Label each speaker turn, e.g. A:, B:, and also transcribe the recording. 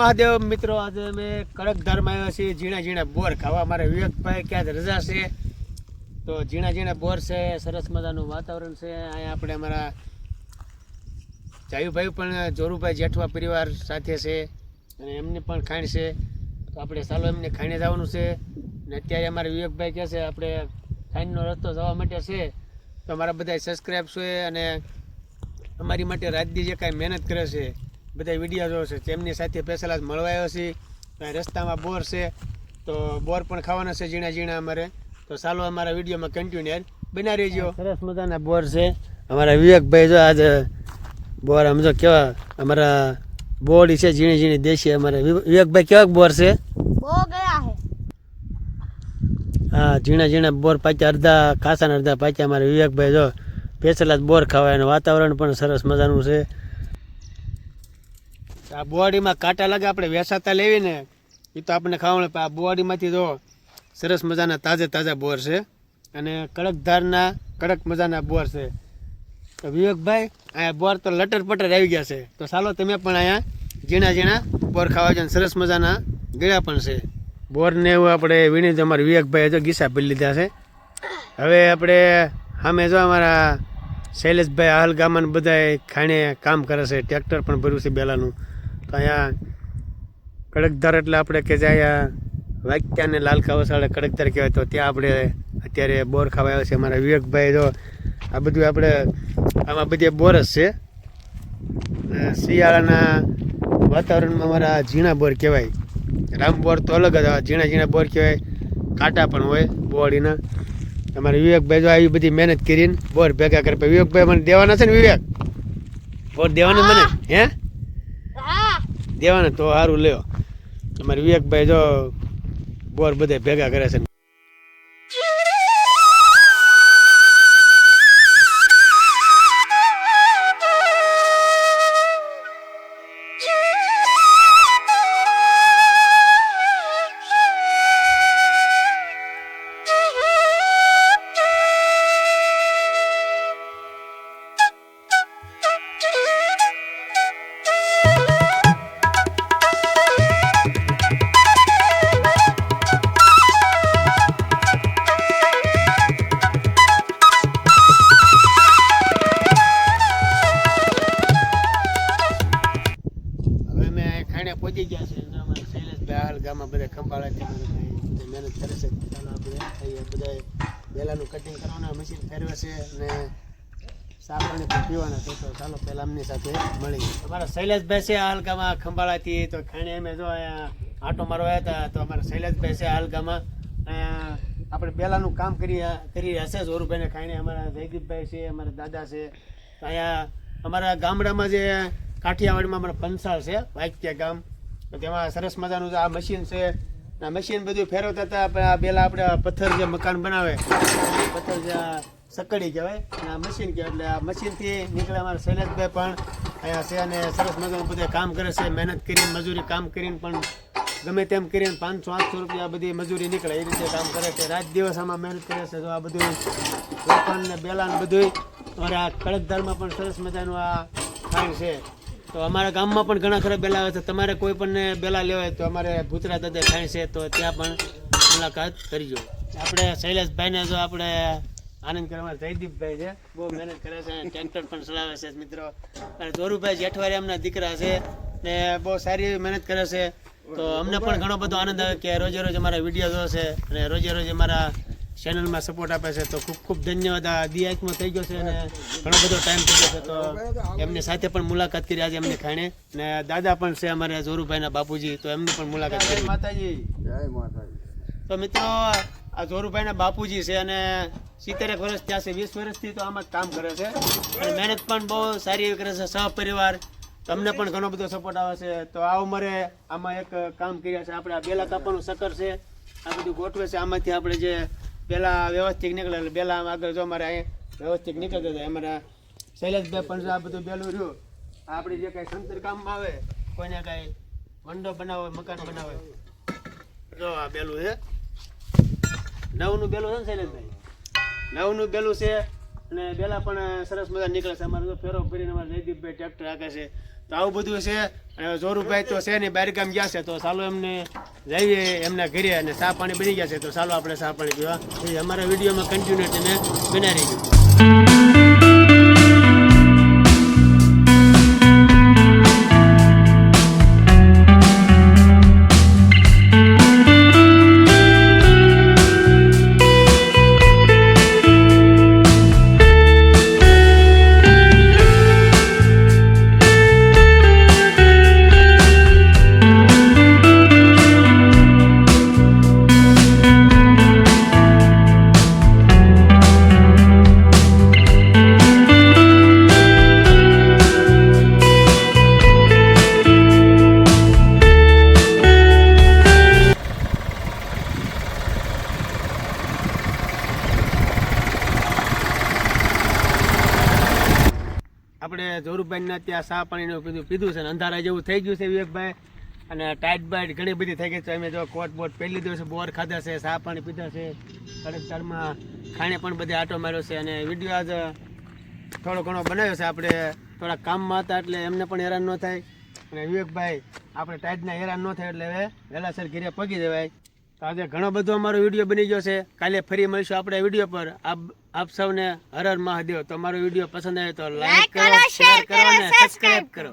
A: મહાદેવ મિત્રો, આજે અમે કડકધારમાં આવ્યા છીએ ઝીણા ઝીણા બોર ખાવા. અમારા વિવેકભાઈ ક્યાં રજા છે તો ઝીણા ઝીણા બોર છે, સરસ મજાનું વાતાવરણ છે. અહીંયા આપણે અમારા જાયુભાઈ પણ જોરુભાઈ જેઠવા પરિવાર સાથે છે અને એમની પણ ખાણ છે, તો આપણે ચાલો એમને ખાઈને જવાનું છે. અને અત્યારે અમારા વિવેકભાઈ કહે છે આપણે ખાઈનનો રસ્તો જવા માટે છે, તો અમારા બધા સબસ્ક્રાઈબ છે અને અમારી માટે રાતદી જે કાંઈ મહેનત કરે છે, બધા વિડીયો જોવે છે, તેમની સાથે પેસલાસ મળવા આવ્યો છે. રસ્તામાં બોર છે તો બોર પણ ખાવાના છે ઝીણા ઝીણા અમારે. તો ચાલો અમારા વિડીયોમાં કન્ટિન્યુ બના રહેજો. સરસ મજાના બોર છે અમારા વિવેકભાઈ. જો આજે બોર સમજો કેવા અમારા બોડી છે, ઝીણી ઝીણી દેશી. અમારા વિવેકભાઈ કેવા બોર છે? હા, ઝીણા ઝીણા બોર પાચ્યા, અડધા ખાસા અડધા પાચ્યા. અમારા વિવેકભાઈ જો પેસલાસ બોર ખાવા, એનું વાતાવરણ પણ સરસ મજાનું છે. આ બોડીમાં કાંટા લાગે, આપણે વેસાતા લેવી ને એ તો આપણને ખાવાનું. આ બોડીમાંથી જો સરસ મજાના તાજા બોર છે અને કડકધારના કડક મજાના બોર છે. તો વિવેકભાઈ અહીંયા બોર તો લટર પટર આવી ગયા છે, તો ચાલો તમે પણ અહીંયા ઝીણા ઝીણા બોર ખાવા છે. સરસ મજાના ગળ્યા પણ છે બોરને. એવું આપણે વીણી તો અમારા વિવેકભાઈ જો ગીસા પી લીધા છે. હવે આપણે સામે જો અમારા શૈલેષભાઈ આહલગામા બધા ખાણે કામ કરે છે, ટ્રેક્ટર પણ ભર્યું છે બેલાનું. તો અહીંયા કડકધાર એટલે આપણે કે જે અહીંયા વાક્યાને લાલકા વસાડે કડકધાર કહેવાય, તો ત્યાં આપણે અત્યારે બોર ખાવા આવ્યા છે. અમારા વિવેકભાઈ જો આ બધું આપણે આમાં બધી બોર જ છે. શિયાળાના વાતાવરણમાં અમારા ઝીણા બોર કહેવાય. રામ બોર તો અલગ જ, ઝીણા ઝીણા બોર કહેવાય, કાંટા પણ હોય બોડીના. અમારા વિવેકભાઈ જો આવી બધી મહેનત કરીને બોર ભેગા કરે. વિવેકભાઈ મને દેવાના છે ને? વિવેક બોર દેવાના મને? હે દેવાના? તો સારું લ્યો. અમારે વિવેકભાઈ જો બોર બધા ભેગા કરે છે. પહોંચી ગયા છે અમારા શૈલેષભાઈ હાલગામાં બધા ખંભાળા મહેનત કરે છે. ચાલો આપણે બધા બેલાનું કટિંગ કરવાના મશીન ફેરવે છે અને સાફ પાણી પણ પીવાના છે. તો ચાલો પહેલાં અમની સાથે મળી. અમારા શૈલેષભાઈ છે હાલગામાં ખંભાળાથી, તો ખાણે અમે જો અહીંયા આંટો મારવા આવ્યા હતા. તો અમારા શૈલેષભાઈ છે હાલગામાં આપણે બેલાનું કામ કરી રહ્યા છે. જોરુભાઈને ખાણે અમારા જયદીપભાઈ છે, અમારા દાદા છે. તો અહીંયા અમારા ગામડામાં જે કાઠિયાવાડમાં અમારા પંસાળ છે, વાક્યા ગામ, તો તેમાં સરસ મજાનું આ મશીન છે. આ મશીન બધું ફેરવતા હતા. પહેલાં આપણે પથ્થર જે મકાન બનાવે, પથ્થર જે સકડી કહેવાય, અને આ મશીન કહેવાય. એટલે આ મશીનથી નીકળે. અમારા શૈલેષભાઈ પણ અહીંયા છે અને સરસ મજાનું બધા કામ કરે છે. મહેનત કરીને મજૂરી કામ કરીને પણ ગમે તેમ કરીને 500-800 રૂપિયા બધી મજૂરી નીકળે એ રીતે કામ કરે છે. રાત દિવસ આમાં મહેનત કરે છે. તો આ બધું લોખંડ ને બેલાન બધું અમારા આ કડકધારમાં પણ સરસ મજાનું આ ખાણ છે. તો અમારા ગામમાં પણ ઘણા ખરા બેલા આવે છે. તમારે કોઈ પણ બેલા લેવાય તો અમારે ભૂતરા દાદા ખાણ છે, તો ત્યાં પણ મુલાકાત કરજો. આપણે શૈલેષભાઈને જો આપણે આનંદ કરવા જયદીપભાઈ છે, બહુ મહેનત કરે છે, ટ્રેક્ટર પણ ચલાવે છે મિત્રો. અને જોરુભાઈ જેઠવારી એમના દીકરા છે ને બહુ સારી એવી મહેનત કરે છે. તો અમને પણ ઘણો બધો આનંદ આવે કે રોજે રોજ અમારા વિડીયો જોશે અને રોજે રોજ અમારા ચેનલમાં સપોર્ટ આપે છે. તો ખૂબ ખૂબ ધન્યવાદ. આ દિયાકમાં થઈ ગયો છે અને ઘણો બધો ટાઈમ થઈ ગયો છે. તો એમની સાથે પણ મુલાકાત કરી આજે એમની ખાણે. ને દાદા પણ છે અમારે જોરુભાઈના બાપુજી, તો એમની પણ મુલાકાત કરી. માતાજી જય માતાજી. તો મિત્રો આ જોરુભાઈના બાપુજી છે અને 70 વર્ષ ત્યાં છે, 20 વર્ષથી તો આમાં જ કામ કરે છે અને મહેનત પણ બહુ સારી એવી કરે છે. સહપરિવાર તમને પણ ઘણો બધો સપોર્ટ આવે છે. તો આ ઉંમરે આમાં એક કામ કર્યા છે. આપણે આ બેલા કાપવાનું સકર છે, આ બધું ગોઠવે છે. આમાંથી આપણે જે પહેલાં વ્યવસ્થિત નીકળે, બેલા આગળ જો અમારે અહીંયા વ્યવસ્થિત નીકળતા હતા. અમારા શૈલેષભાઈ પણ આ બધું બેલું રહ્યું. આપણે જે કાંઈ સંતર કામમાં આવે, કોઈને કાંઈ વંડો બનાવે, મકાન બનાવે, જો આ બેલું છે. નવનું બેલું છે ને શૈલેષભાઈ? નવનું બેલું છે અને બેલા પણ સરસ મજા નીકળે છે. અમારે ફેરો ફરીને અમારે જયદીપભાઈ ટ્રેક્ટર હાકે છે. તો આવું બધું છે. અને જોરુભાઈ તો છે નહીં, બહાર ગામ ગયા છે, તો ચાલો એમને જઈએ એમના ઘરે અને ચા પાણી બની ગયા છે, તો ચાલો આપણે ચા પાણી પીવા. અમારા વિડીયોમાં કન્ટિન્યુ તમે બનાવી રહીજો. આપણે જોરુભાઈ ત્યાં ચા પાણીનું પીધું છે, અંધારા જેવું થઈ ગયું છે વિવેકભાઈ, અને ટાઈટ બાઈટ ઘણી બધી થઈ ગઈ છે. અમે જો કોટ બોટ પહેરી લીધો છે, બોર ખાધા છે, ચા પાણી પીધા છે, તડકતારમાં ખાણે પણ બધે આટો માર્યો છે. અને વિડીયો આજ થોડો ઘણો બનાવ્યો છે. આપણે થોડા કામમાં હતા એટલે એમને પણ હેરાન ન થાય, અને વિવેકભાઈ આપણે ટાઈટના હેરાન ન થાય એટલે હવે વહેલાસર ઘરે પગી જવાય. તો આજે ઘણો બધો અમારો વિડીયો બની ગયો છે. કાલે ફરી મળીશું આપણે વિડીયો પર. આપ સૌને હર હર મહાદેવ. તો અમારો વિડીયો પસંદ આવે તો લાઈક કરો, શેર કરો અને સબસ્ક્રાઇબ કરો.